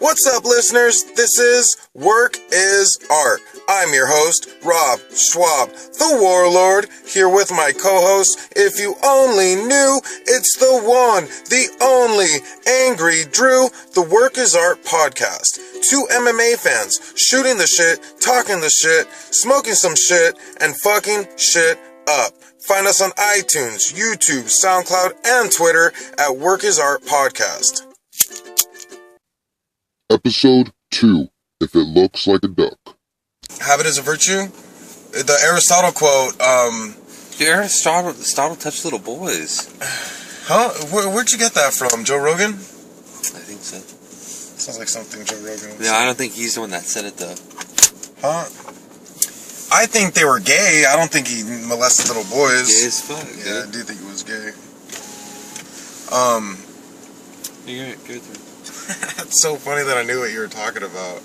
What's up, listeners? This is Work is Art. I'm your host, Rob Shwob, the Warlord, here with my co-host. If you only knew, it's the one, the only, Angry Drew, the Work is Art podcast. Two MMA fans shooting the shit, talking the shit, smoking some shit, and fucking shit up. Find us on iTunes, YouTube, SoundCloud, and Twitter at Work is Art Podcast. Episode 2, If It Looks Like a Duck. Habit is a virtue? The Aristotle quote, Aristotle touched little boys. Huh? Where'd you get that from? Joe Rogan? I think so. Sounds like something Joe Rogan would say. Yeah, I don't think he's the one that said it, though. Huh? I think they were gay. I don't think he molested little boys. Gay as fuck, Yeah, dude. I do think he was gay. You're good. It's so funny that I knew what you were talking about.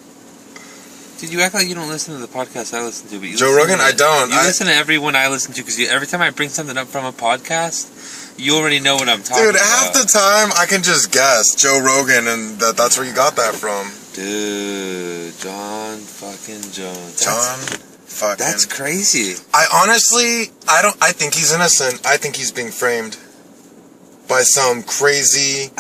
Dude, you act like you don't listen to the podcast I listen to. But you Joe listen Rogan? to I don't. You listen to everyone I listen to, because every time I bring something up from a podcast, you already know what I'm talking about. Dude, half the time I can just guess Joe Rogan, and that's where you got that from. Dude, John fucking Jones. That's crazy. I think he's innocent. I think he's being framed by some crazy...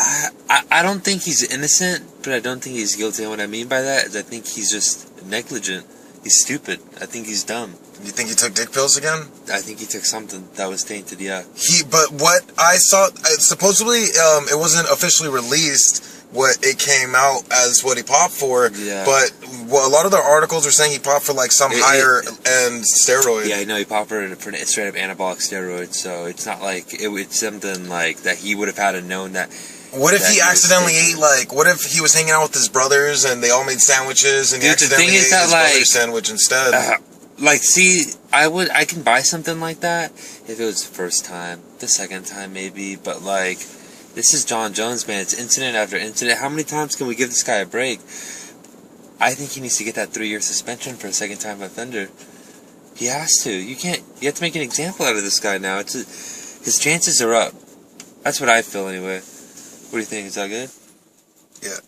I don't think he's innocent, but I don't think he's guilty. And what I mean by that is I think he's just negligent. He's stupid. I think he's dumb. You think he took dick pills again? I think he took something that was tainted, yeah. But what I saw, supposedly, it wasn't officially released what it came out as what he popped for. Yeah. But a lot of the articles are saying he popped for like some higher end steroid. Yeah, I know he popped for a straight up anabolic steroid, so it's not like it's something like that he would have had to known that. What if he accidentally ate, what if he was hanging out with his brothers and they all made sandwiches and he accidentally ate his brother's sandwich instead? I can buy something like that if it was the first time, the second time maybe, but this is John Jones, man. It's incident after incident. How many times can we give this guy a break? I think he needs to get that 3-year suspension for a second-time offender. He has to. You have to make an example out of this guy now. His chances are up. That's what I feel anyway. What do you think? Is that good? Yeah.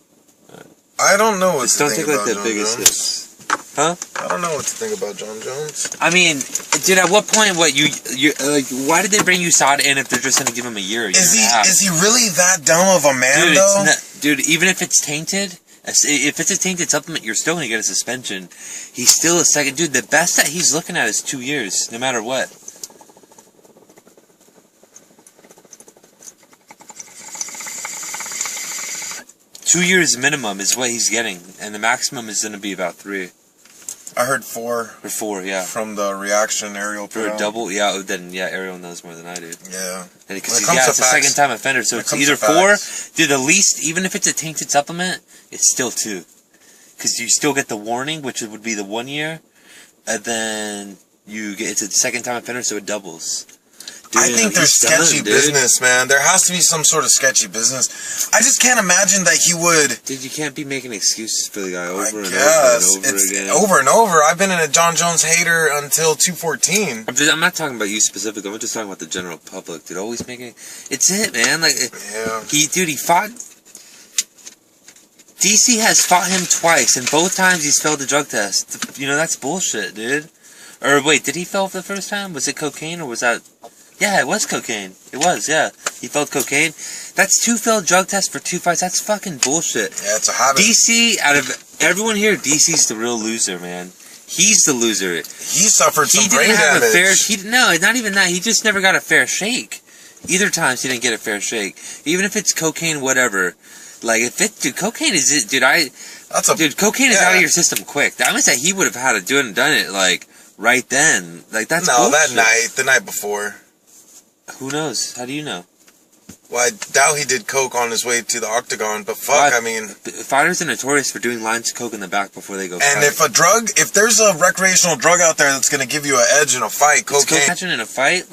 I don't know what to think about the John biggest Jones. hits. Huh? I don't know what to think about John Jones. I mean, dude, at what point, why did they bring USADA in if they're just going to give him a year? Is he really that dumb of a man, though? Dude, even if it's tainted, if it's a tainted supplement, you're still going to get a suspension. He's still a second. Dude, the best that he's looking at is 2 years, no matter what. Two years minimum is what he's getting, and the maximum is going to be about 3. I heard 4. Or 4, yeah. From the reaction Ariel put For a out. double, yeah, then Ariel knows more than I do. Yeah. Because it's a second-time offender, so it's either 4, dude, the least, even if it's a tainted supplement, it's still 2. Because you still get the warning, which would be the 1 year, and then it's a second-time offender, so it doubles. Dude, I think there's sketchy business, man. There has to be some sort of sketchy business. I just can't imagine that he would... Dude, you can't be making excuses for the guy over and over again. Over and over. I've been a John Jones hater until 214. I'm not talking about you specifically. I'm just talking about the general public. Dude, always making... It's it, man. He fought... DC has fought him twice, and both times he's failed the drug test. That's bullshit, dude. Or wait, did he fail for the first time? Was it cocaine, or was that... Yeah, it was cocaine. It was, yeah. He failed cocaine. That's 2 failed drug tests for 2 fights. That's fucking bullshit. Yeah, it's a habit. DC, out of everyone here, DC's the real loser, man. He's the loser. He suffered some brain damage. Not even that. He just never got a fair shake. Either times he didn't get a fair shake. Even if it's cocaine, whatever. Cocaine is it, dude. Cocaine is out of your system quick. That means that he would have had to done it, right then. That's no, bullshit. the night before. Who knows? How do you know? Well, I doubt he did coke on his way to the octagon, but fighters are notorious for doing lines of coke in the back before they go fight. And if there's a recreational drug out there that's going to give you an edge in a fight, cocaine... Catching in a fight,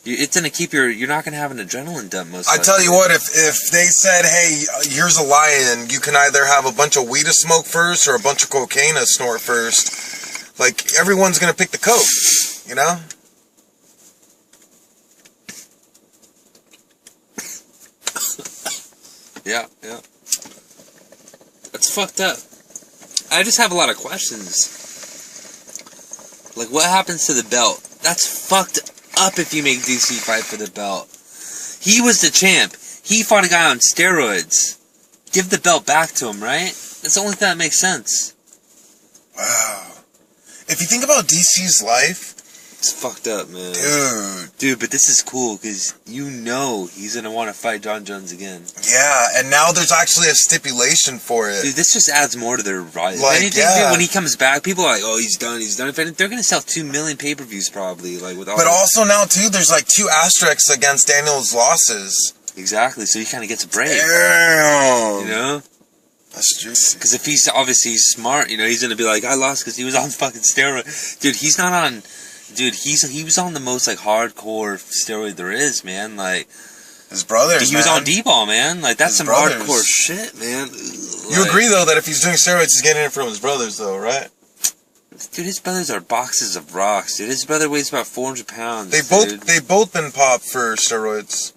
it's going to keep you're not going to have an adrenaline dump most likely. I tell you what, if they said, hey, here's a lion, you can either have a bunch of weed to smoke first or a bunch of cocaine to snort first, everyone's going to pick the coke, Yeah. That's fucked up. I just have a lot of questions. Like, what happens to the belt? That's fucked up if you make DC fight for the belt. He was the champ. He fought a guy on steroids. Give the belt back to him, right? That's the only thing that makes sense. Wow. If you think about DC's life... It's fucked up, man. Dude, but this is cool, because you know he's gonna want to fight John Jones again. Yeah, and now there's actually a stipulation for it. Dude, this just adds more to their rivalry. Like, dude, when he comes back, people are like, oh, he's done. They're gonna sell 2 million pay-per-views probably. Like with all. But also now, too, there's like 2 asterisks against Daniel's losses. Exactly, so he kind of gets a break. Damn. You know? That's juicy. Because if he's obviously smart, you know, he's gonna be like, I lost because he was on fucking steroid. Dude, he's not on... Dude, he was on the most, like, hardcore steroid there is, man. Like... His brothers, He was on D-ball, man. Like, that's some hardcore shit, man. You agree, though, that if he's doing steroids, he's getting it from his brothers, though, right? Dude, his brothers are boxes of rocks, dude. His brother weighs about 400 pounds, They've both been popped for steroids.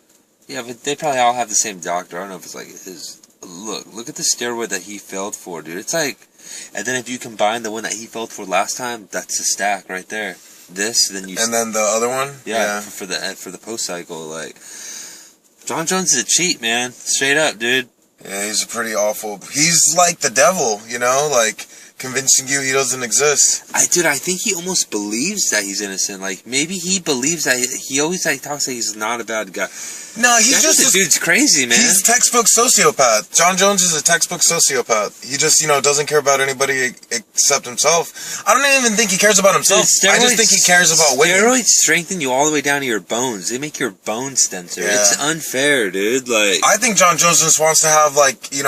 Yeah, but they probably all have the same doctor. I don't know if it's like his... Look at the steroid that he failed for, dude. It's like... And then if you combine the one that he failed for last time, that's a stack right there. This, then you... And then the other one? Yeah. For the post cycle, like... John Jones is a cheat, man. Straight up, dude. Yeah, he's a pretty awful... He's like the devil, you know? Like, convincing you he doesn't exist. I think he almost believes that he's innocent. Like, maybe he believes that... He always, like, talks like he's not a bad guy. No, he's just... The dude's crazy, man. He's textbook sociopath. John Jones is a textbook sociopath. He just, doesn't care about anybody except himself. I don't even think he cares about himself. Dude, I just think he cares about winning. Steroids strengthen you all the way down to your bones. They make your bones denser. Yeah. It's unfair, dude. Like, I think John Jones just wants to have, Dude,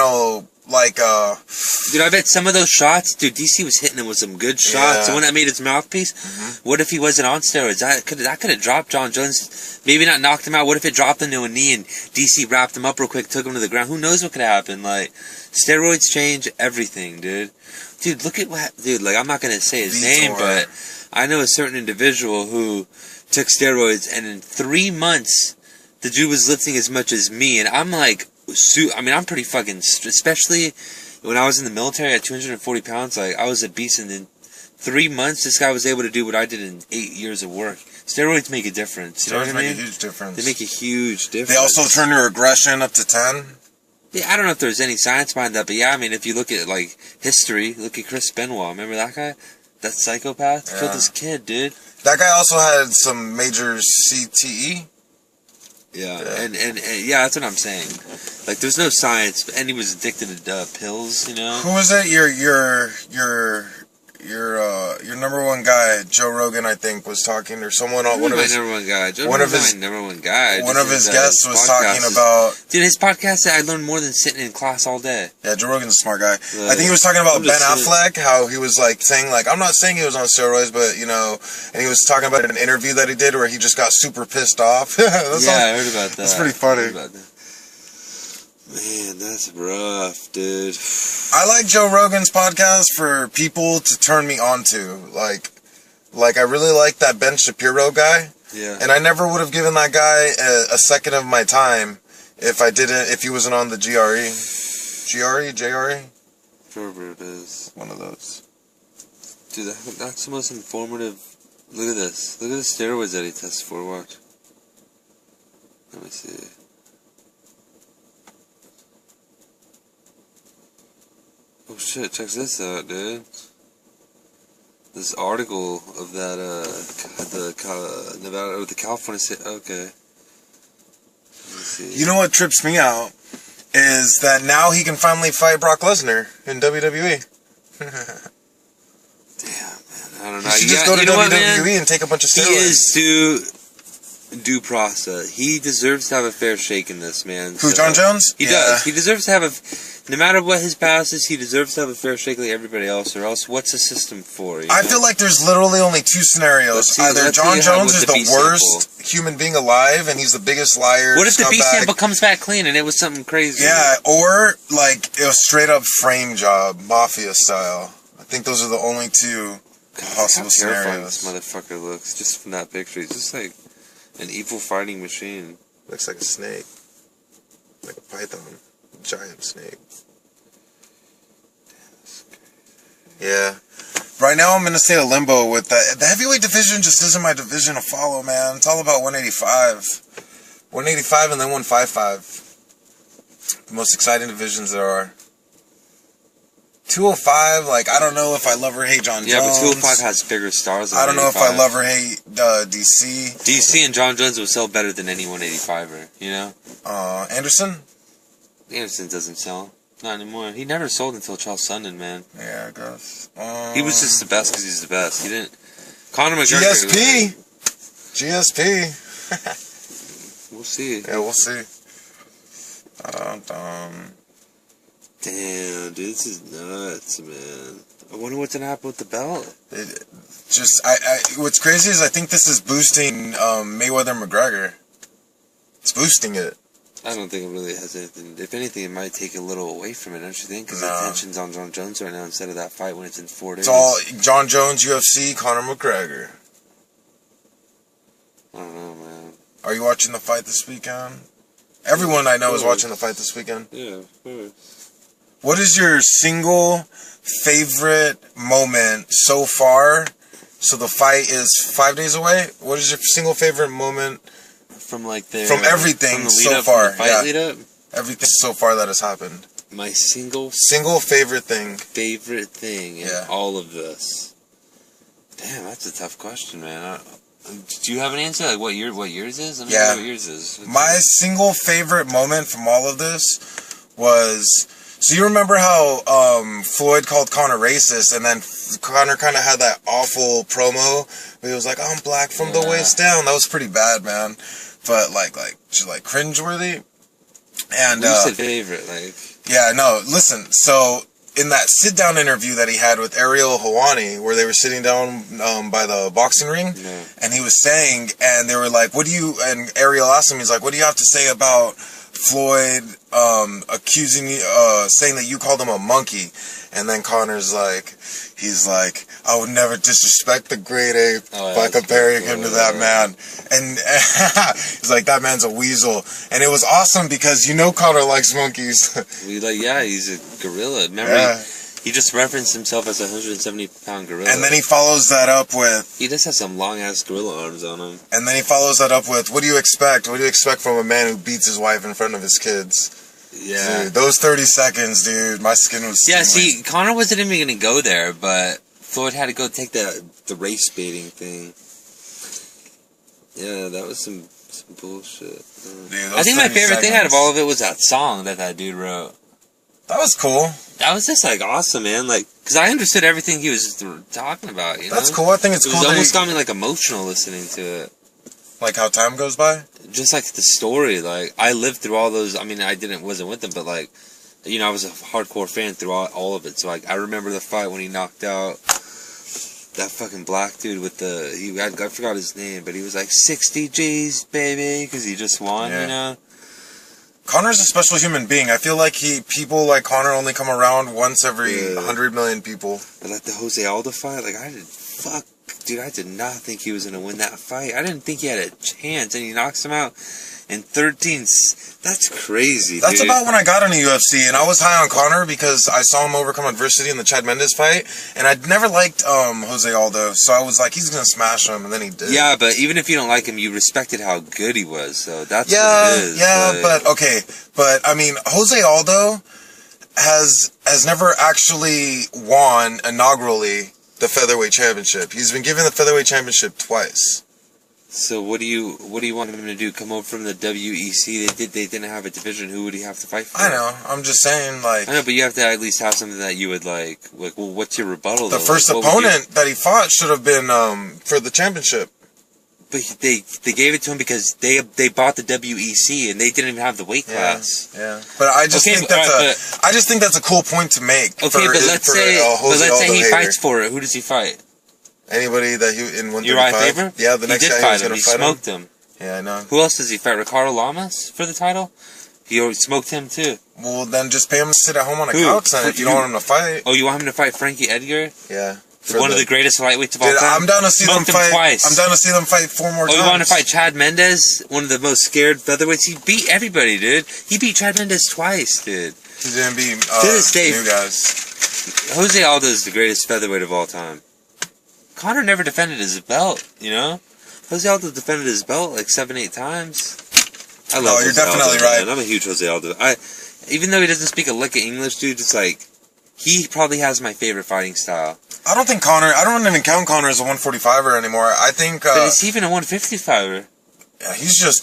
I bet some of those shots, dude, DC was hitting him with some good shots. Yeah. The one that made his mouthpiece, What if he wasn't on steroids? That could have dropped John Jones. Maybe not knocked him out. What if it dropped him to a knee and DC wrapped him up real quick, took him to the ground? Who knows what could happen? Like, steroids change everything, dude. Dude, look at what... Dude, like, I'm not going to say his name, but I know a certain individual who took steroids, and in 3 months, the dude was lifting as much as me, and I'm like... I'm pretty fucking... Especially when I was in the military at 240 pounds, like, I was a beast, and in 3 months, this guy was able to do what I did in 8 years of work. Steroids make a difference. You know what I mean? Steroids make a huge difference. They make a huge difference. They also turn your aggression up to 10. Yeah, I don't know if there's any science behind that, but yeah, I mean, if you look at, like, history, look at Chris Benoit. Remember that guy? That psychopath? Killed this kid, dude. That guy also had some major CTE. Yeah, and yeah, that's what I'm saying. Like, there's no science, and he was addicted to pills, you know? Who was it? Your number one guy, Joe Rogan, I think, was talking, or someone on one of his number one guy. One of his guests was talking about. Dude, his podcast, I learned more than sitting in class all day. Yeah, Joe Rogan's a smart guy. I think he was talking about Ben Affleck, how he was like saying, like, I'm not saying he was on steroids, but and he was talking about an interview that he did where he just got super pissed off. I heard about that. That's pretty funny. Man, that's rough, dude. I like Joe Rogan's podcast for people to turn me on to. Like I really like that Ben Shapiro guy. Yeah. And I never would have given that guy a second of my time if he wasn't on the JRE? Whatever it is. One of those. Dude, that's the most informative. Look at this. Look at the steroids that he tests for. Watch. Let me see. Oh shit, check this out, dude. This article of that, Nevada, or the California State, okay. Let's see. You know what trips me out? Is that now he can finally fight Brock Lesnar in WWE. Damn, man, I don't know. He should just go to WWE and take a bunch of steroids. He is due process. He deserves to have a fair shake in this, man. Who, John Jones? He does. He deserves to have no matter what his past is, he deserves to have a fair shake like everybody else, or else what's the system for? I feel like there's literally only 2 scenarios. Either John Jones is the worst human being alive, and he's the biggest liar. What if the B sample comes back clean and it was something crazy? Yeah, or like it was straight up frame job, mafia style. I think those are the only 2 possible scenarios. This motherfucker looks just from that picture. He's just like an evil fighting machine. Looks like a snake, like a python, a giant snake. Yeah. Right now, I'm going to stay a limbo with the heavyweight division. Just isn't my division to follow, man. It's all about 185. 185 and then 155. The most exciting divisions there are. 205, like, I don't know if I love or hate John Jones. Yeah, but 205 has bigger stars than I don't know if 185. I love or hate DC. DC and John Jones will sell better than any 185er, you know? Anderson? Anderson doesn't sell. Not anymore. He never sold until Charles Sundin, man. Yeah, I guess. He was just the best because he's the best. He didn't... Conor McGregor... GSP! We'll see. Yeah, we'll see. Damn, dude, this is nuts, man. I wonder what's gonna happen with the belt. What's crazy is I think this is boosting Mayweather McGregor. It's boosting it. I don't think it really has anything. If anything, it might take a little away from it, don't you think? Because the attention's on John Jones right now instead of that fight when it's in 4 days. It's all John Jones, UFC, Conor McGregor. I don't know, man. Are you watching the fight this weekend? Everyone I know is watching the fight this weekend. Yeah, of course. What is your single favorite moment so far? So the fight is 5 days away. What is your single favorite moment from everything from the so far? From the fight lead up? Everything so far that has happened. My single favorite thing. Favorite thing in all of this. Damn, that's a tough question, man. Do you have an answer? Like what yours is? Let me know what yours is. My single favorite moment from all of this was. So you remember how Floyd called Conor racist, and then Conor kind of had that awful promo where he was like, "I'm black from the waist down." That was pretty bad, man. But just cringeworthy. And who's your favorite? Yeah, no. Listen, so in that sit-down interview that he had with Ariel Helwani, where they were sitting down by the boxing ring, and he was saying, and they were like, "What do you?" And Ariel asked him, he's like, "What do you have to say about Floyd accusing you, saying that you called him a monkey?" And then Conor's like, he's like, "I would never disrespect the great ape by comparing him to that man." And he's like, "That man's a weasel." And it was awesome because Conor likes monkeys. He's a gorilla. Remember, he just referenced himself as a 170-pound gorilla. And then he follows that up with... He just has some long-ass gorilla arms on him. And then he follows that up with, "What do you expect? What do you expect from a man who beats his wife in front of his kids?" Yeah. Dude, those 30 seconds, dude, my skin was... Yeah, see, Conor wasn't even going to go there, but Floyd had to go take the race baiting thing. Yeah, that was some bullshit. Dude, I think my favorite thing out of all of it was that song that dude wrote. That was cool. That was just awesome, man. Because I understood everything he was talking about. That's cool. I think it's cool. It almost got me emotional listening to it. Like how time goes by. Just the story. I lived through all those. I mean, wasn't with them, but I was a hardcore fan through all of it. So I remember the fight when he knocked out that fucking black dude with I forgot his name, but he was 60 G's, baby, because he just won. Conor's a special human being. I feel like people like Conor only come around once every 100 million people. But the Jose Aldo fight, I did not think he was going to win that fight. I didn't think he had a chance, and he knocks him out in 13. That's crazy, That's about when I got into UFC, and I was high on Conor because I saw him overcome adversity in the Chad Mendes fight, and I'd never liked Jose Aldo, so I was like, he's going to smash him, and then he did. Yeah, but even if you don't like him, you respected how good he was, so that's what it is. Yeah, but I mean, Jose Aldo has never actually won inaugurally the featherweight championship. He's been given the featherweight championship twice. So what do you want him to do? Come over from the WEC? They didn't have a division. Who would he have to fight for? I know. I'm just saying, I know, but you have to at least have something that you would like. Well, what's your rebuttal? The first opponent that he fought should have been for the championship. But they gave it to him because they bought the WEC and they didn't even have the weight class. Yeah. But I just think that's a cool point to make. Okay, but let's say he fights for it. Who does he fight? Anybody that he in 135. Uriah Faber? Yeah, the next guy he was going to fight him. He smoked him. Yeah, I know. Who else does he fight? Ricardo Lamas for the title? He already smoked him too. Well, then just pay him to sit at home on a couch then if you don't want him to fight. Oh, you want him to fight Frankie Edgar? Yeah. One of the greatest lightweights of all time. I'm down to see them fight twice. I'm down to see them fight 4 more times. Oh, you want to fight Chad Mendes? One of the most scared featherweights. He beat everybody, dude. He beat Chad Mendes twice, dude. He didn't beat to this day, new guys. Jose Aldo is the greatest featherweight of all time. Conor never defended his belt, you know? Jose Aldo defended his belt like 7-8 times. I love you're Jose definitely Aldo, right. Man. I'm a huge Jose Aldo. Even though he doesn't speak a lick of English, dude, it's like, he probably has my favorite fighting style. I don't even count Conor as a 145er anymore. I think... but it's even a 155er. Yeah,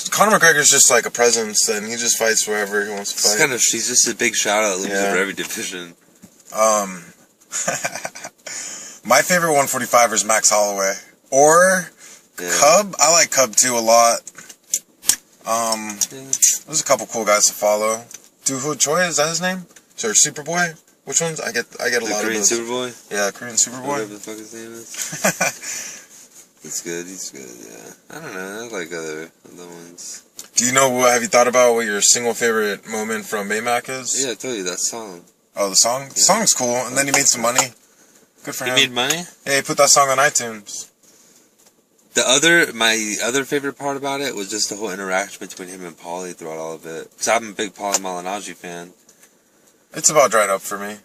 Conor McGregor's just like a presence, and he just fights wherever he wants to fight. He's just a big shout-out loser for every division. My favorite 145er is Max Holloway. Or Cub. I like Cub too a lot. There's a couple cool guys to follow. Doo Ho Choi, is that his name? Or Superboy? Which ones? I get a lot Korean of those. Superboy? Yeah, Korean Superboy. Whatever the fuck his name is. He's good, yeah. I don't know, I like other ones. Do you know, have you thought about what your single favorite moment from Maymac is? Yeah, I told you that song. Oh, the song? Yeah. The song's cool, and then he made some money. Good for him. He made money? Yeah, he put that song on iTunes. My other favorite part about it was just the whole interaction between him and Paulie throughout all of it. Because I'm a big Paulie Malignaggi fan. It's about dried up for me.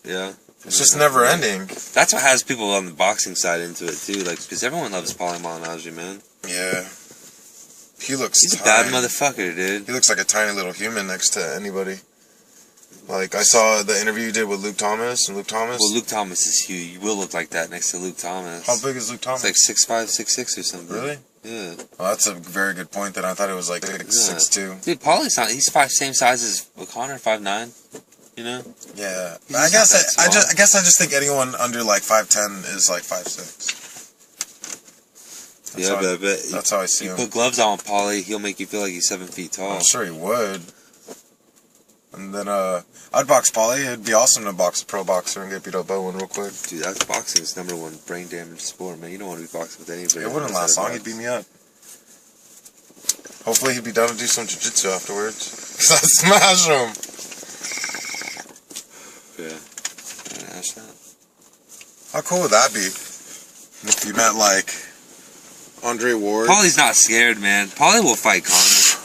Yeah. It's just never ending. That's what has people on the boxing side into it too, like, because everyone loves Paulie Malignaggi, man. Yeah. He's a bad motherfucker, dude. He looks like a tiny little human next to anybody. Like, I saw the interview you did with Luke Thomas, and Luke Thomas... Well, Luke Thomas is huge. You will look like that next to Luke Thomas. How big is Luke Thomas? It's like 6'5", 6'6", or something. Really? Yeah. Well, that's a very good point, then. I thought it was like 6'2". Dude, Paulie's not... He's same size as Conor, 5'9". You know? Yeah. I guess I just think anyone under like 5'10" is like 5'6". That's how I see him. You put gloves on Paulie, he'll make you feel like he's 7 feet tall. I'm sure he would. And then I'd box Paulie. It'd be awesome to box a pro boxer and get beat up by one real quick. Dude, that's boxing's #1 brain damage sport, man. You don't want to be boxing with anybody. It wouldn't last long. He'd beat me up. Hopefully he'd be down to do some jiu-jitsu afterwards. Because I'd smash him. Yeah. Ask that. How cool would that be? If you met, like, Andre Ward? Paulie's not scared, man. Paulie will fight Conor.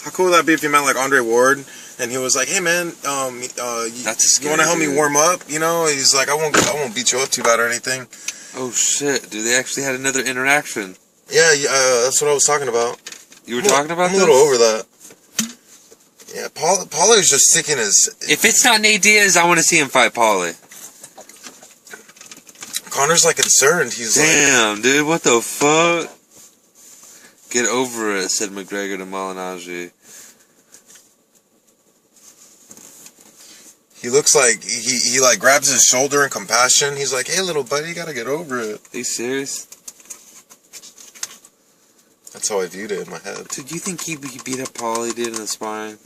How cool would that be if you met, like, Andre Ward, and he was like, hey, man, you want to help me warm up? You know? He's like, I won't beat you up too bad or anything. Oh, shit. Dude, they actually had another interaction. Yeah, that's what I was talking about. You were talking about I'm a little over that. Yeah, Paulie's just sticking his... If it's not Nate Diaz, I want to see him fight Paulie. Conor's, like, concerned. He's Damn, dude, what the fuck? Get over it, said McGregor to Malignaggi. He looks like... He like, grabs his shoulder in compassion. He's like, hey, little buddy, you gotta get over it. Are you serious? That's how I viewed it in my head. Dude, do you think he beat up Paulie, dude, in the sparring?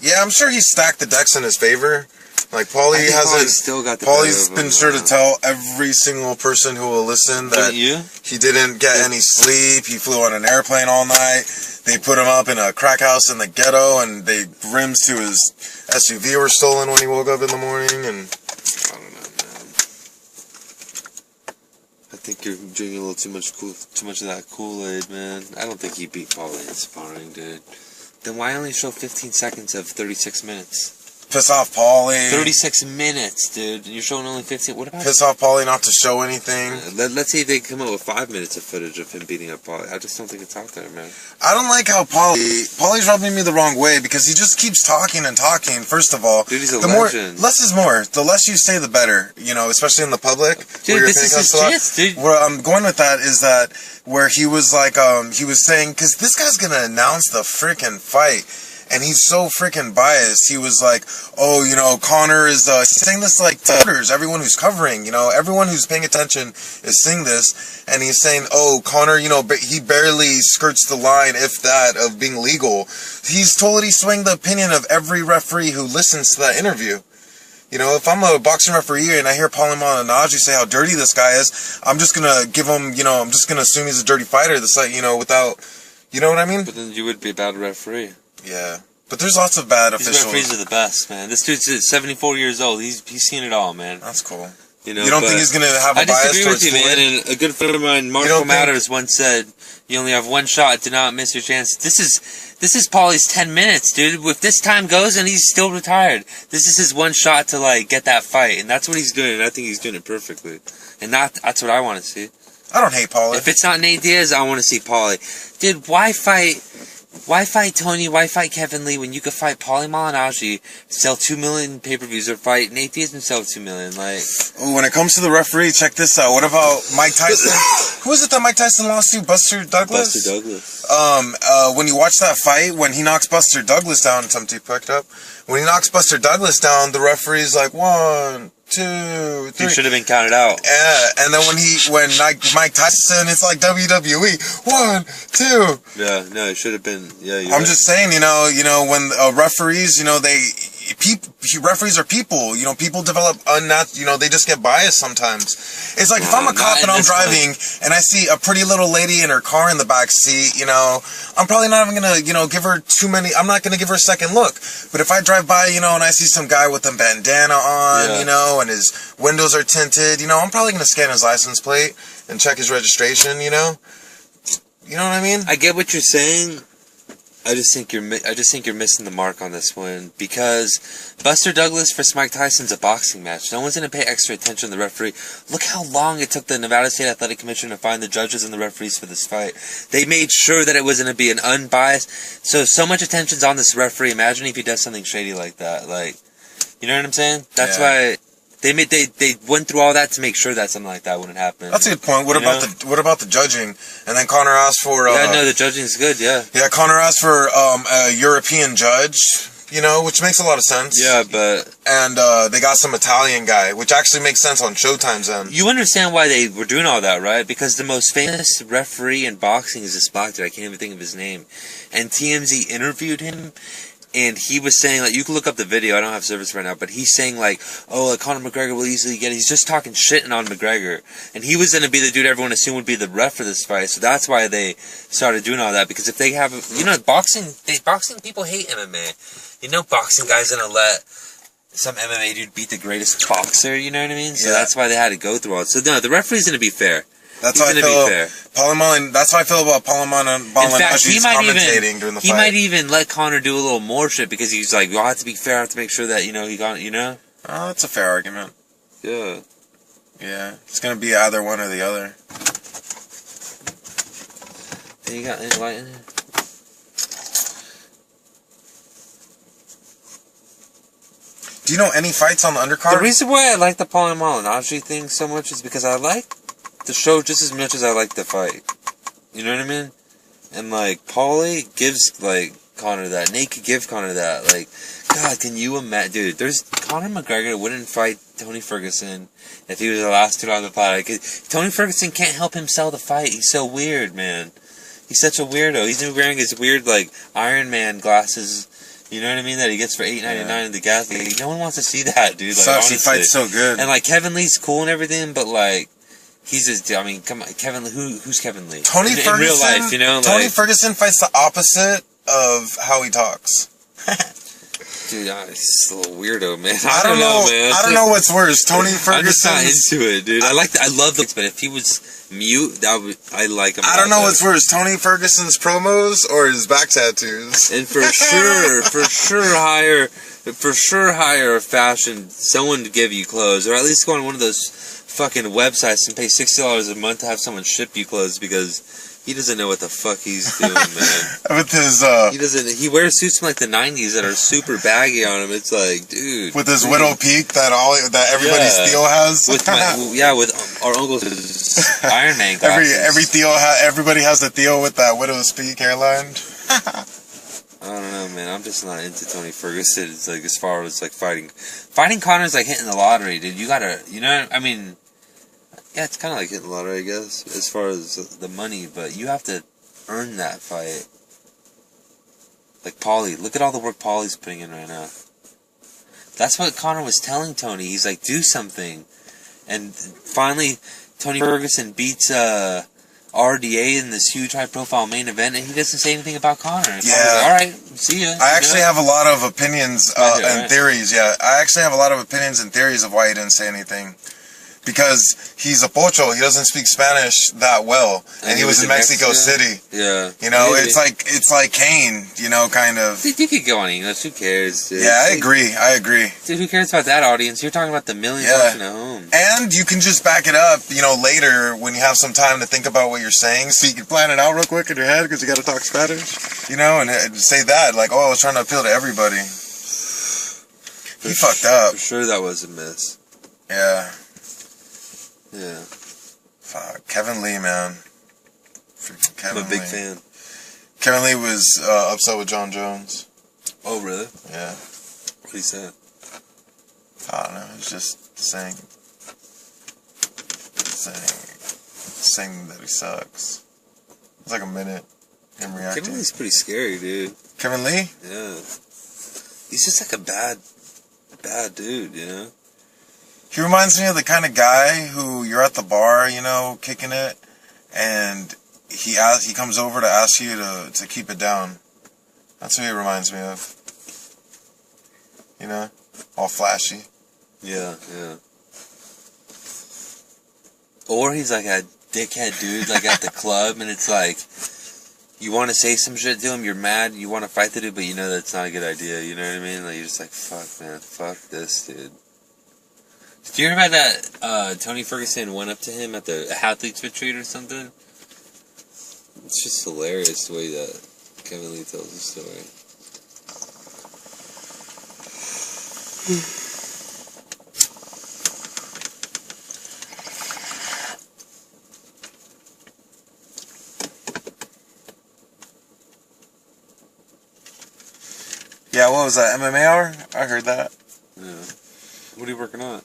Yeah, I'm sure he stacked the decks in his favor. Like, Paulie Paulie's been sure to tell every single person who will listen that he didn't get any sleep. He flew on an airplane all night. They put him up in a crack house in the ghetto, and the rims to his SUV were stolen when he woke up in the morning. And I don't know, man. I think you're drinking a little too much of that Kool-Aid, man. I don't think he beat Paulie in sparring, dude. Then why only show 15 seconds of 36 minutes? Piss off Paulie. 36 minutes, dude. You're showing only 15. What about... Piss off Paulie not to show anything. Let's see if they come up with 5 minutes of footage of him beating up Paulie. I just don't think it's out there, man. I don't like how Paulie's rubbing me the wrong way because he just keeps talking and talking, first of all. Dude, he's a legend. Less is more. The less you say, the better. You know, especially in the public. Dude, this is his chance, dude. Where I'm going with that is that where he was like, he was saying, because this guy's going to announce the freaking fight. And he's so freaking biased. He was like, oh, you know, Conor is saying this like to everyone who's covering, you know, everyone who's paying attention is seeing this. And he's saying, oh, Conor, you know, he barely skirts the line, if that, of being legal. He's totally swaying the opinion of every referee who listens to that interview. You know, if I'm a boxing referee and I hear Paulie Malignaggi say how dirty this guy is, I'm just going to give him, you know, I'm just going to assume he's a dirty fighter. This, like, you know, without, you know what I mean? But then you would be a bad referee. Yeah. But there's lots of bad officials. These referees are the best, man. This dude's 74 years old. He's seen it all, man. That's cool. You know, you don't think he's going to have a bias disagree towards with you, Floyd? man. And a good friend of mine, Marshall Matters, once said, "You only have one shot. Do not miss your chance." This is Paulie's 10 minutes, dude. If this time goes and he's still retired, this is his one shot to like get that fight, and that's what he's doing. And I think he's doing it perfectly. And that's what I want to see. I don't hate Paulie. If it's not Nate Diaz, I want to see Paulie. Dude, why fight Tony? Why fight Kevin Lee when you could fight Paulie Malignaggi, sell 2 million pay-per-views, or fight Nate Diaz and sell 2 million? Like, ooh, when it comes to the referee, check this out. What about Mike Tyson? Who was it that Mike Tyson lost to? Buster Douglas? Buster Douglas. When you watch that fight, when he knocks Buster Douglas down, something picked up. When he knocks Buster Douglas down, the referee's like, 1, 2, 3. He should have been counted out. Yeah, and then when Mike Tyson, it's like WWE. 1, 2. Yeah, no, it should have been. Yeah, I'm just saying, you know, when referees, you know, referees are people. You know, people develop they just get biased sometimes. It's like if I'm a cop and I'm driving and I see a pretty little lady in her car in the back seat, you know, I'm probably not even gonna, you know, give her I'm not gonna give her a second look. But if I drive by, you know, and I see some guy with a bandana on, you know, and his windows are tinted, you know, I'm probably gonna scan his license plate and check his registration, you know. You know what I mean? I get what you're saying. I just think you're missing the mark on this one, because Buster Douglas versus Mike Tyson's a boxing match. No one's going to pay extra attention to the referee. Look how long it took the Nevada State Athletic Commission to find the judges and the referees for this fight. They made sure that it was going to be an unbiased. So much attention's on this referee. Imagine if he does something shady like that. Like, you know what I'm saying? That's why they went through all that to make sure that something like that wouldn't happen. That's a good point. What about the judging? And then Connor asked for the judging's good. Yeah, Connor asked for a European judge, you know, which makes a lot of sense. Yeah, but they got some Italian guy, which actually makes sense on Showtime's end. You understand why they were doing all that, right? Because the most famous referee in boxing is this black dude. I can't even think of his name. And TMZ interviewed him. And he was saying, like, you can look up the video, I don't have service right now, but he's saying, like, Conor McGregor will easily get it. He's just talking shit on McGregor. And he was going to be the dude everyone assumed would be the ref for this fight, so that's why they started doing all that. Because if they have, you know, boxing people hate MMA. You know, boxing guys going to let some MMA dude beat the greatest boxer, you know what I mean? So that's why they had to go through all it. So, no, the referee's going to be fair. That's how I feel. That's how I feel about Paulie Malignaggi's commentating during the fight. He might even let Conor do a little more shit because he's like, "Well, I have to be fair. I have to make sure that he got, you know." Oh, that's a fair argument. Yeah. Yeah, it's gonna be either one or the other. Then you got any light in here? Do you know any fights on the undercard? The reason why I like the Paulie Malignaggi thing so much is because I like the show just as much as I like the fight. You know what I mean? And like Paulie gives like Conor that. Nate could give Conor that. Like, God, can you imagine? Dude, Conor McGregor wouldn't fight Tony Ferguson if he was the last dude on the planet. Tony Ferguson can't help him sell the fight. He's so weird, man. He's such a weirdo. He's been wearing his weird like Iron Man glasses. You know what I mean? That he gets for $8.99 in the gas. Like, no one wants to see that, dude. Like, honestly, he fights so good. And like Kevin Lee's cool and everything, but like. He's just, I mean, come on, Kevin Lee, who's Kevin Lee? Tony Ferguson, in real life, you know? Tony Ferguson fights the opposite of how he talks. Dude, he's a little weirdo, man. I don't know, man. I don't know what's worse, Tony Ferguson. I'm just not into it, dude. I love this, but if he was mute, I like him. I don't know what's worse, Tony Ferguson's promos or his back tattoos. And for sure hire a fashion, someone to give you clothes, or at least go on one of those fucking websites and pay $60 a month to have someone ship you clothes, because he doesn't know what the fuck he's doing, man. With his he wears suits from like the 90s that are super baggy on him. It's like, dude, with his widow peak that everybody Theo has. With our uncle's Iron Man glasses. Everybody has the Theo with that widow's peak hairline. I don't know, man. I'm just not into Tony Ferguson. It's like, as far as like fighting Conor's like hitting the lottery, dude. You gotta, you know, I mean, yeah, it's kind of like hitting the lottery, I guess, as far as the money, but you have to earn that fight. Like Paulie, look at all the work Paulie's putting in right now. That's what Conor was telling Tony. He's like, do something. And finally, Tony Ferguson beats RDA in this huge high-profile main event, and he doesn't say anything about Conor. Yeah. Like, all right, see ya. I actually have a lot of opinions and theories. Yeah, I actually have a lot of opinions and theories of why he didn't say anything. because he's a pocho. He doesn't speak Spanish that well, and he was in Mexico City. Yeah, you know, maybe. It's like Kane. You know, kind of. Dude, you could go on English. Who cares? Dude? Yeah, I agree. Dude, who cares about that audience? You're talking about the millions watching at home. And you can just back it up, you know, later when you have some time to think about what you're saying, so you can plan it out real quick in your head because you got to talk Spanish, you know, and say that like, oh, I was trying to appeal to everybody. He fucked up. For sure, that was a miss. Yeah. Yeah. Fuck. Kevin Lee, man. Freaking Kevin Lee. I'm a big fan. Kevin Lee was upset with John Jones. Oh, really? Yeah. What he said? I don't know. It's just saying that he sucks. It's like a minute. Him reacting. Kevin Lee's pretty scary, dude. Kevin Lee? Yeah. He's just like a bad dude, you know? He reminds me of the kind of guy who you're at the bar, you know, kicking it, and he comes over to ask you to keep it down. That's who he reminds me of. You know? All flashy. Yeah. Or he's like a dickhead dude, like at the club, and it's like, you want to say some shit to him, you're mad, you want to fight the dude, but you know that's not a good idea, you know what I mean? Like, you're just like, fuck, man, fuck this, dude. Did you hear about that, Tony Ferguson went up to him at the athlete's retreat or something? It's just hilarious the way that Kevin Lee tells the story. Yeah, what was that, MMA hour? I heard that. Yeah. What are you working on?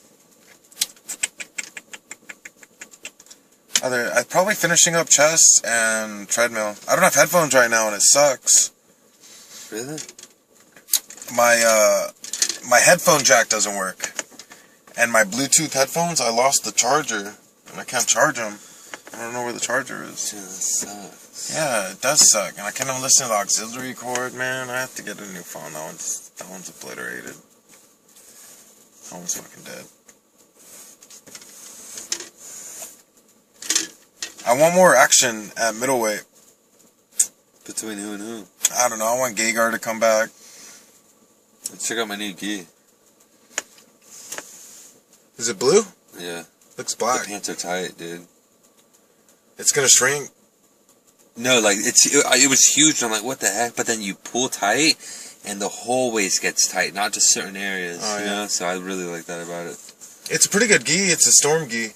I'm probably finishing up chess and treadmill. I don't have headphones right now, and it sucks. Really? My headphone jack doesn't work, and my Bluetooth headphones, I lost the charger, and I can't charge them. I don't know where the charger is. Dude, that sucks. Yeah, it does suck, and I can't even listen to the auxiliary cord, man. I have to get a new phone. That one's obliterated. That one's fucking dead. I want more action at middleweight. Between who and who? I don't know. I want Gegard to come back. Let's check out my new gi. Is it blue? Yeah. Looks black. The pants are tight, dude. It's gonna shrink. No, like, it was huge, and I'm like, what the heck? But then you pull tight, and the whole waist gets tight, not just certain areas, you know? So I really like that about it. It's a pretty good gi. It's a storm gi.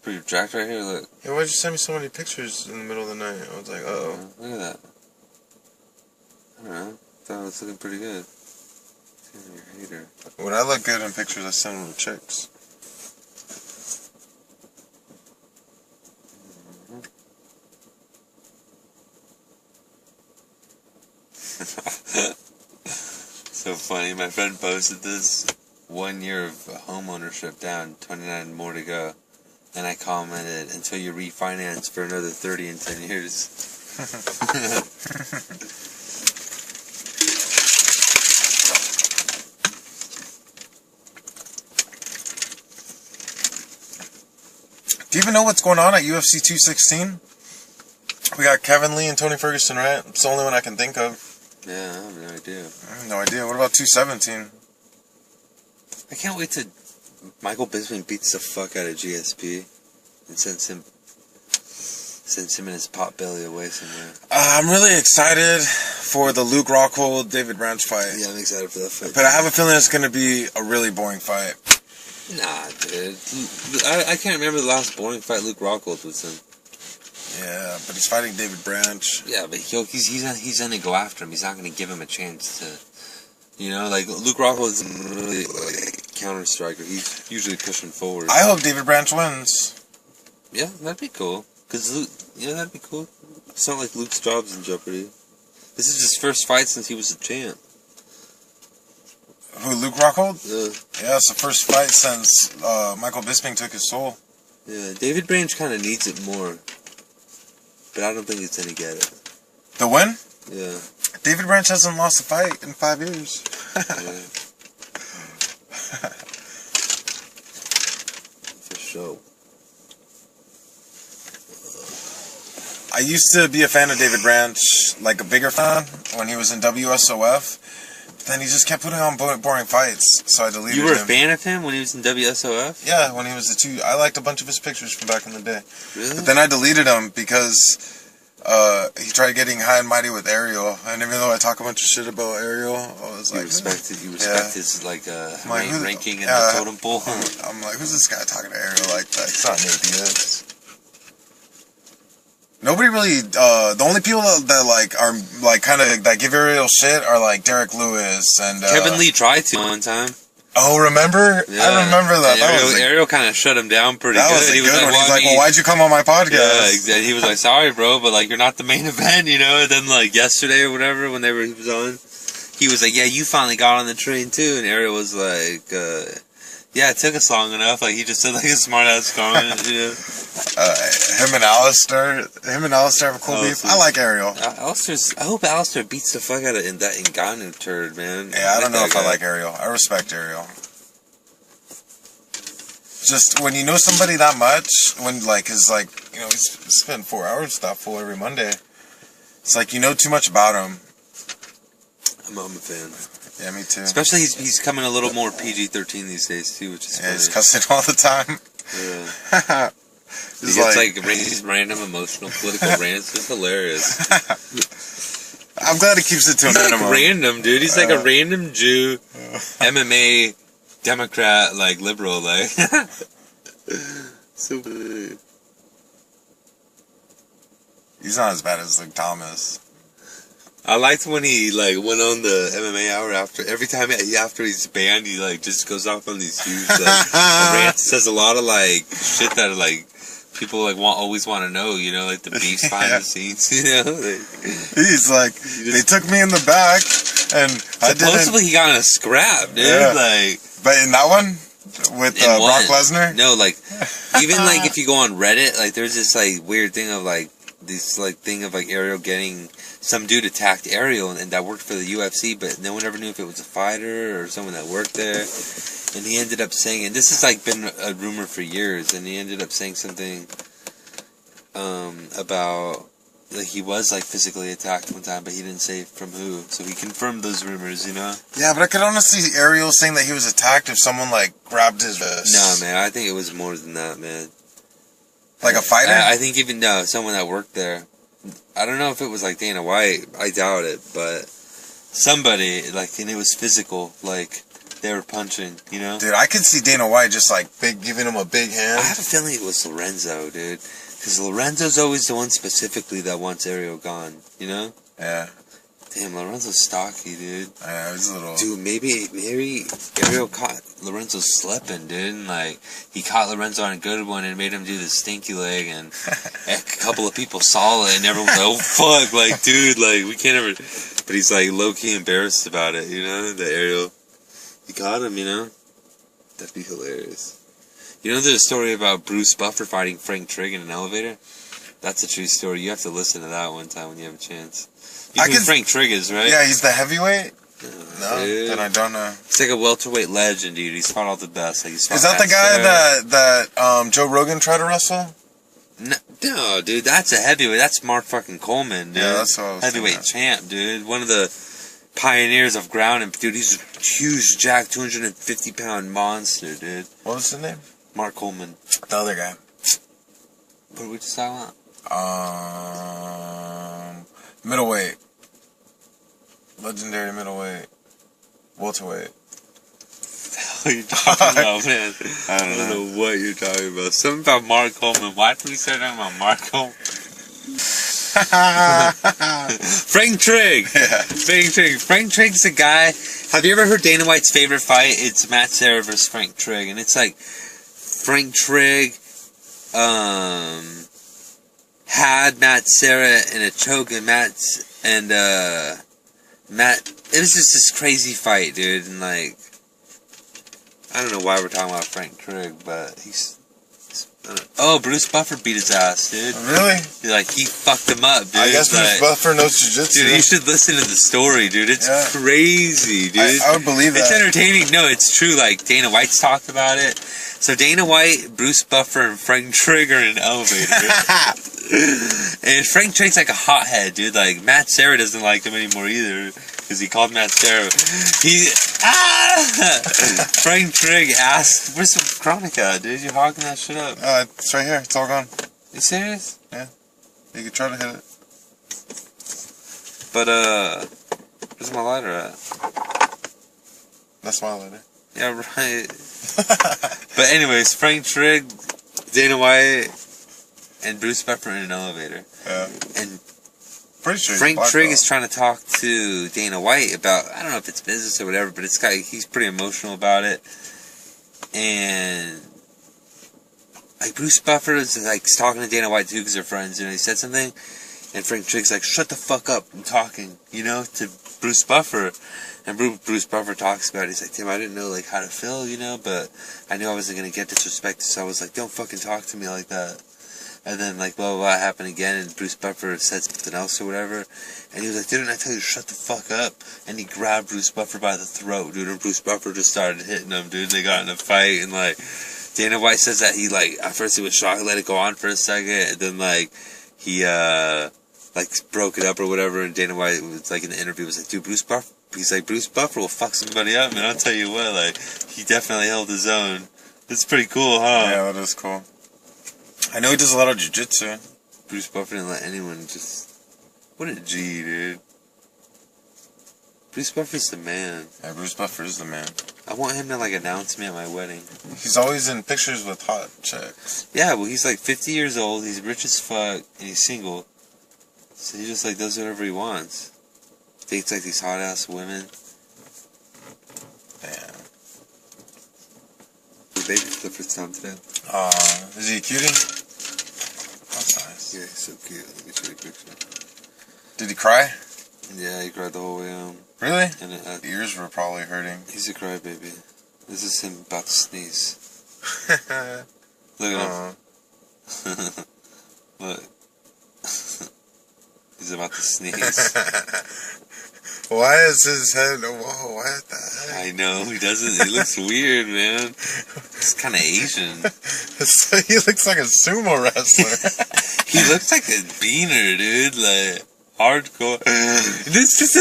Pretty jacked right here, look. Yeah, why'd you send me so many pictures in the middle of the night? I was like, uh-oh. Look at that. I don't know. Thought it was looking pretty good. You're a hater. When I look good in pictures, I send them to chicks. So funny. My friend posted this 1 year of home ownership down, 29 more to go. And I commented, until you refinance for another 30 in 10 years. Do you even know what's going on at UFC 216? We got Kevin Lee and Tony Ferguson, right? It's the only one I can think of. Yeah, I have no idea. I have no idea. What about 217? I can't wait to... Michael Bisping beats the fuck out of GSP and sends him and his pot belly away somewhere. I'm really excited for the Luke Rockhold David Branch fight. Yeah, I'm excited for that fight. But I have a feeling it's going to be a really boring fight. Nah, dude. I can't remember the last boring fight Luke Rockhold was in. Yeah, but he's fighting David Branch. Yeah, but he's going to go after him. He's not going to give him a chance to... You know, like, Luke Rockhold is really like a counter-striker. He's usually pushing forward. I hope David Branch wins. Yeah, that'd be cool. That'd be cool. It's not like Luke's job's in jeopardy. This is his first fight since he was a champ. Who, Luke Rockhold? Yeah. Yeah, it's the first fight since Michael Bisping took his soul. Yeah, David Branch kind of needs it more. But I don't think he's going to get it. The win? Yeah. David Branch hasn't lost a fight in 5 years. show. I used to be a fan of David Branch, like a bigger fan, when he was in WSOF. But then he just kept putting on boring fights, so I deleted him. You were a fan of him when he was in WSOF? Yeah, when he was I liked a bunch of his pictures from back in the day. Really? But then I deleted him because he tried getting high and mighty with Ariel. And even though I talk a bunch of shit about Ariel, I was like... You respect his, like, ranking in the totem pole? I'm like, who's this guy talking to Ariel like that? He's not an idiot. Nobody really, the only people that like, are, like, kind of, that give Ariel shit are, like, Derek Lewis and, Kevin Lee tried to one time. Oh, remember? Yeah. I remember that. Ariel kind of shut him down pretty good. That was a good one. He's like, well, why'd you come on my podcast? Yeah, exactly. He was like, sorry, bro, but, like, you're not the main event, you know? And then, like, yesterday or whatever, he was on, he was like, yeah, you finally got on the train, too. And Ariel was like, yeah, it took us long enough. Like, he just said, like, a smart-ass comment, you know? Him and Alistair have a cool beef. I like Ariel. I hope Alistair beats the fuck out of that Ngannou turd, man. Yeah, I don't know if I like Ariel. I respect Ariel. Just, when you know somebody that much, when, like, his, like, you know, he's spending 4 hours with that fool every Monday. It's like, you know too much about him. I'm a fan. Yeah, me too. Especially he's coming a little more PG-13 these days, too, which is funny. He's cussing all the time. Yeah. He gets, like, these random emotional political rants. It's hilarious. I'm glad he keeps it to a minimum. Like random, dude. He's like a random Jew, MMA, Democrat, like, liberal, like. So good. He's not as bad as, like, Thomas. I liked when he, like, went on the MMA Hour after he's banned, he, like, just goes off on these huge, like, rants. Says a lot of, like, shit that, like, people, like, always want to know, you know, like, the beefs behind the scenes, you know? Like, he's like, they took me in the back, and supposedly he got in a scrap, dude, like. But in that one? With Brock Lesnar? No, like, even, like, if you go on Reddit, like, there's this, like, weird thing of, like, this, like, thing of, like, Ariel getting... Some dude attacked Ariel, and that worked for the UFC, but no one ever knew if it was a fighter or someone that worked there. And he ended up saying, and this has, like, been a rumor for years, and he ended up saying something about, like, he was, like, physically attacked one time, but he didn't say from who. So he confirmed those rumors, you know? Yeah, but I could honestly see Ariel saying that he was attacked if someone, like, grabbed his wrist. No, man, I think it was more than that, man. Like a fighter? I think even, no, someone that worked there. I don't know if it was, like, Dana White. I doubt it, but somebody, like, and it was physical, like, they were punching, you know? Dude, I could see Dana White just, like, giving him a big hand. I have a feeling it was Lorenzo, dude. Because Lorenzo's always the one specifically that wants Ariel gone, you know? Yeah. Damn, Lorenzo's stocky, dude. Yeah, he's a little... Dude, maybe Ariel caught Lorenzo slipping, dude. And, like, he caught Lorenzo on a good one and made him do the stinky leg. And a couple of people saw it and everyone was like, oh, fuck. Like, dude, like, we can't ever... But he's, like, low-key embarrassed about it, you know? The Ariel... He caught him, you know? That'd be hilarious. You know there's a story about Bruce Buffer fighting Frank Trigg in an elevator? That's a true story. You have to listen to that one time when you have a chance. You know who Frank Trigg is, right? Yeah, he's the heavyweight? No, dude. Then I don't know. He's like a welterweight legend, dude. He's fought all the best. Like, he's fought is that the guy that Joe Rogan tried to wrestle? No, dude. That's a heavyweight. That's Mark fucking Coleman, dude. Yeah, that's what I was heavyweight champ, dude. One of the pioneers of ground. And, dude, he's a huge jack, 250-pound monster, dude. What was his name? Mark Coleman. The other guy. What are we just talking about? Middleweight. Legendary middleweight. Welterweight. What are you talking about, man? I don't know what you're talking about. Something about Mark Coleman. Why did we start talking about Mark Coleman? Frank Trigg. Yeah. Frank Trigg. Frank Trigg's the guy. Have you ever heard Dana White's favorite fight? It's Matt Serra versus Frank Trigg. And it's like Frank Trigg had Matt Serra in a choke, and Matt, it was just this crazy fight, dude, and, like, I don't know why we're talking about Frank Trigg, but he's Oh, Bruce Buffer beat his ass, dude. Really? He fucked him up, dude. I guess Bruce Buffer knows jiu-jitsu. Dude, you should listen to the story, dude. It's crazy, dude. I would believe that. It's entertaining. No, it's true. Dana White's talked about it. So Dana White, Bruce Buffer, and Frank Trigg are in an elevator. And Frank Trigg's like a hothead, dude. Matt Serra doesn't like him anymore either. Because he called Matt Serra. Frank Trigg asked, where's some Chronica, dude? You're hogging that shit up. It's right here. It's all gone. You serious? Yeah. You could try to hit it. But, where's my lighter at? That's my lighter. Yeah, right. But anyways, Frank Trigg, Dana White, and Bruce Buffer in an elevator. Yeah. And pretty sure Frank Trigg is trying to talk to Dana White about, I don't know if it's business or whatever, but he's pretty emotional about it. And Bruce Buffer is talking to Dana White too because they're friends. He said something, and Frank Trigg's shut the fuck up, I'm talking, to Bruce Buffer. And Bruce Buffer talks about it. He's like, Tim, I didn't know how to feel, but I knew I wasn't gonna get disrespected, so I was like, don't fucking talk to me like that. And then blah blah blah happened again, and Bruce Buffer said something else or whatever, and he was like, didn't I tell you to shut the fuck up? And he grabbed Bruce Buffer by the throat, dude, and Bruce Buffer just started hitting him, dude. They got in a fight, and Dana White says that he at first he was shocked, he let it go on for a second, and then he broke it up or whatever, and Dana White was in the interview was like, dude, Bruce Buffer, he's like, Bruce Buffer will fuck somebody up, man. I'll tell you what, he definitely held his own. It's pretty cool, huh? Yeah, that is cool. I know he does a lot of jiu-jitsu. Bruce Buffer didn't let anyone what a G, dude. Bruce Buffer's the man. Yeah, Bruce Buffer is the man. I want him to announce me at my wedding. He's always in pictures with hot chicks. Yeah, well, he's 50 years old, he's rich as fuck, and he's single. So he just does whatever he wants. Dates these hot ass women. Damn. Baby for the first time today. Is he a cutie? That's nice. Yeah, he's so cute. Let me show you a picture. Did he cry? Yeah, he cried the whole way home. Really? And the ears were probably hurting. He's a crybaby. This is him about to sneeze. Look at him. Look. He's about to sneeze. Why is his head? Whoa, what the heck? I know, he doesn't. He looks weird, man. He's kind of Asian. He looks like a sumo wrestler. He looks like a beaner, dude. Hardcore. This just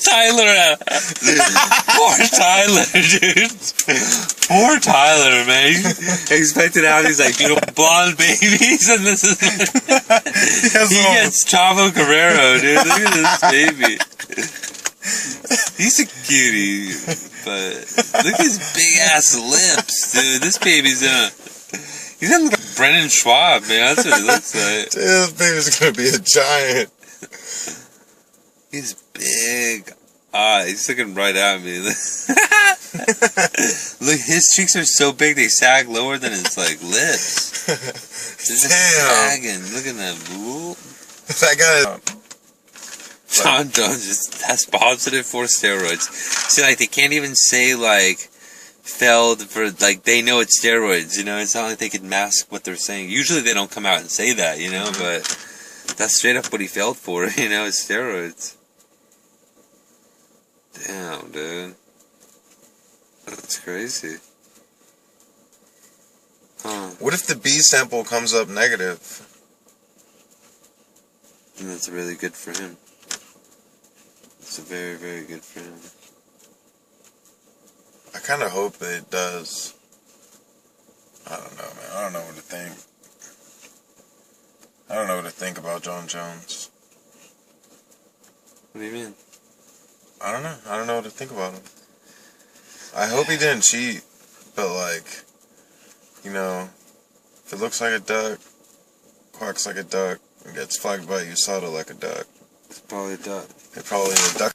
Tyler. Poor Tyler, dude. Poor Tyler, man. He expected to have these beautiful blonde babies, and this is he gets Chavo Guerrero, dude. Look at this baby. He's a cutie, but look at his big ass lips, dude. This baby's he's gonna look like Brendan Shwob, man. That's what he looks like. Dude, this baby's gonna be a giant. He's big. He's looking right at me. Look, his cheeks are so big they sag lower than his lips. They're just sagging. Look at them. Ooh. That guy. John Jones just tests positive for steroids. See, they can't even say failed for they know it's steroids. It's not like they can mask what they're saying. Usually they don't come out and say that. But that's straight up what he failed for. Is steroids. Damn, dude. That's crazy. Huh. What if the B sample comes up negative? And that's really good for him. It's very, very good for him. I kind of hope that it does. I don't know, man. I don't know what to think. I don't know what to think about John Jones. What do you mean? I don't know. I don't know what to think about him. I hope he didn't cheat, but if it looks like a duck, quacks like a duck, and gets flagged by USADA like a duck. It's probably a duck. It's probably a duck.